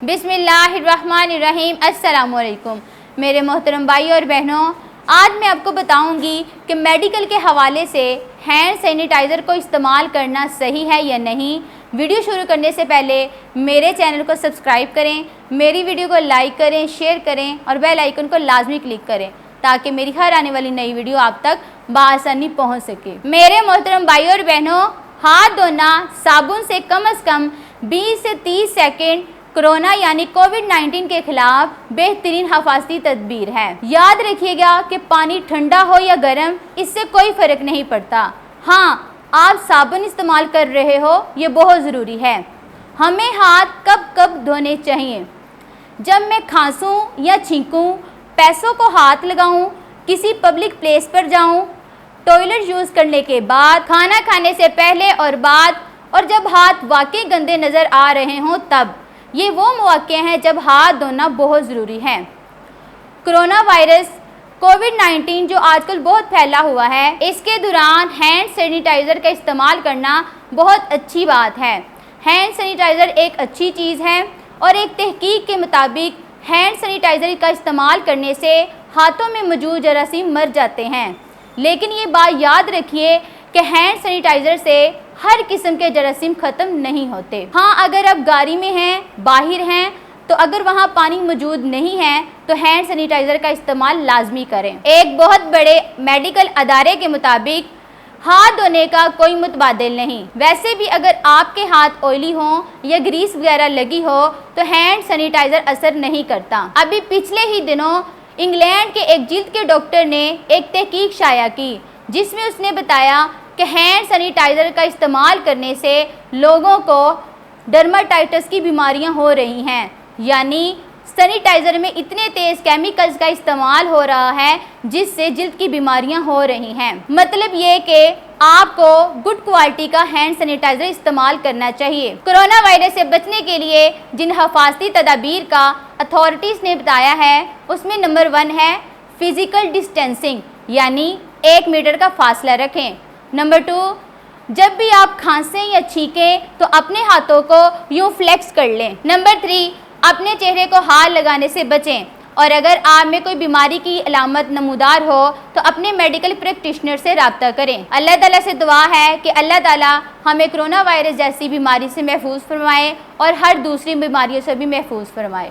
बिस्मिल्लाहिर्रहमानिर्रहीम। अस्सलामुअलैकुम मेरे मोहतरम भाई और बहनों, आज मैं आपको बताऊंगी कि मेडिकल के हवाले से हैंड सैनिटाइज़र को इस्तेमाल करना सही है या नहीं। वीडियो शुरू करने से पहले मेरे चैनल को सब्सक्राइब करें, मेरी वीडियो को लाइक करें, शेयर करें और बेल आइकन को लाजमी क्लिक करें ताकि मेरी हर आने वाली नई वीडियो आप तक बआसानी पहुँच सके। मेरे मोहतरम भाई और बहनों, हाथ धोना साबुन से कम 20 से 30 सेकेंड कोरोना यानी कोविड-19 के खिलाफ बेहतरीन हिफाजती तदबीर है। याद रखिएगा कि पानी ठंडा हो या गर्म, इससे कोई फ़र्क नहीं पड़ता। हाँ, आप साबुन इस्तेमाल कर रहे हो, ये बहुत ज़रूरी है। हमें हाथ कब कब धोने चाहिए? जब मैं खांसूं या छींकूं, पैसों को हाथ लगाऊं, किसी पब्लिक प्लेस पर जाऊं, टॉयलेट यूज़ करने के बाद, खाना खाने से पहले और बाद, और जब हाथ वाकई गंदे नज़र आ रहे हों तब। ये वो मौके हैं जब हाथ धोना बहुत ज़रूरी है। कोरोना वायरस कोविड-19 जो आजकल बहुत फैला हुआ है, इसके दौरान हैंड सैनिटाइज़र का इस्तेमाल करना बहुत अच्छी बात है। हैंड सैनिटाइज़र एक अच्छी चीज़ है और एक तहकीक के मुताबिक हैंड सैनिटाइज़र का इस्तेमाल करने से हाथों में मौजूद जरासीम मर जाते हैं। लेकिन ये बात याद रखिए कि हैंड सैनिटाइज़र से हर किस्म के जरासीम ख़त्म नहीं होते। हाँ, अगर आप गाड़ी में हैं, बाहर हैं, तो अगर वहाँ पानी मौजूद नहीं है तो हैंड सैनिटाइज़र का इस्तेमाल लाजमी करें। एक बहुत बड़े मेडिकल अदारे के मुताबिक हाथ धोने का कोई मुतबादिल नहीं। वैसे भी अगर आपके हाथ ऑयली हों या ग्रीस वगैरह लगी हो तो हैंड सैनिटाइज़र असर नहीं करता। अभी पिछले ही दिनों इंग्लैंड के एक जिल्द के डॉक्टर ने एक तहकीक शाया की जिसमें उसने बताया कि हैंड सैनिटाइज़र का इस्तेमाल करने से लोगों को डर्माटाइटिस की बीमारियां हो रही हैं। यानी सैनिटाइज़र में इतने तेज़ केमिकल्स का इस्तेमाल हो रहा है जिससे जिल्द की बीमारियां हो रही हैं। मतलब ये कि आपको गुड क्वालिटी का हैंड सैनिटाइज़र इस्तेमाल करना चाहिए। कोरोना वायरस से बचने के लिए जिन हिफाजती तदाबीर का अथॉरिटीज़ ने बताया है उसमें नंबर 1 है फ़िज़िकल डिस्टेंसिंग, यानी 1 मीटर का फासला रखें। नंबर 2, जब भी आप खांसें या छींकें तो अपने हाथों को यूं फ्लेक्स कर लें। नंबर 3, अपने चेहरे को हाथ लगाने से बचें और अगर आप में कोई बीमारी की अलामत नमूदार हो तो अपने मेडिकल प्रैक्टिशनर से रब्ता करें। अल्लाह ताला से दुआ है कि अल्लाह ताला हमें कोरोना वायरस जैसी बीमारी से महफूज फरमाए और हर दूसरी बीमारियों से भी महफूज फरमाए।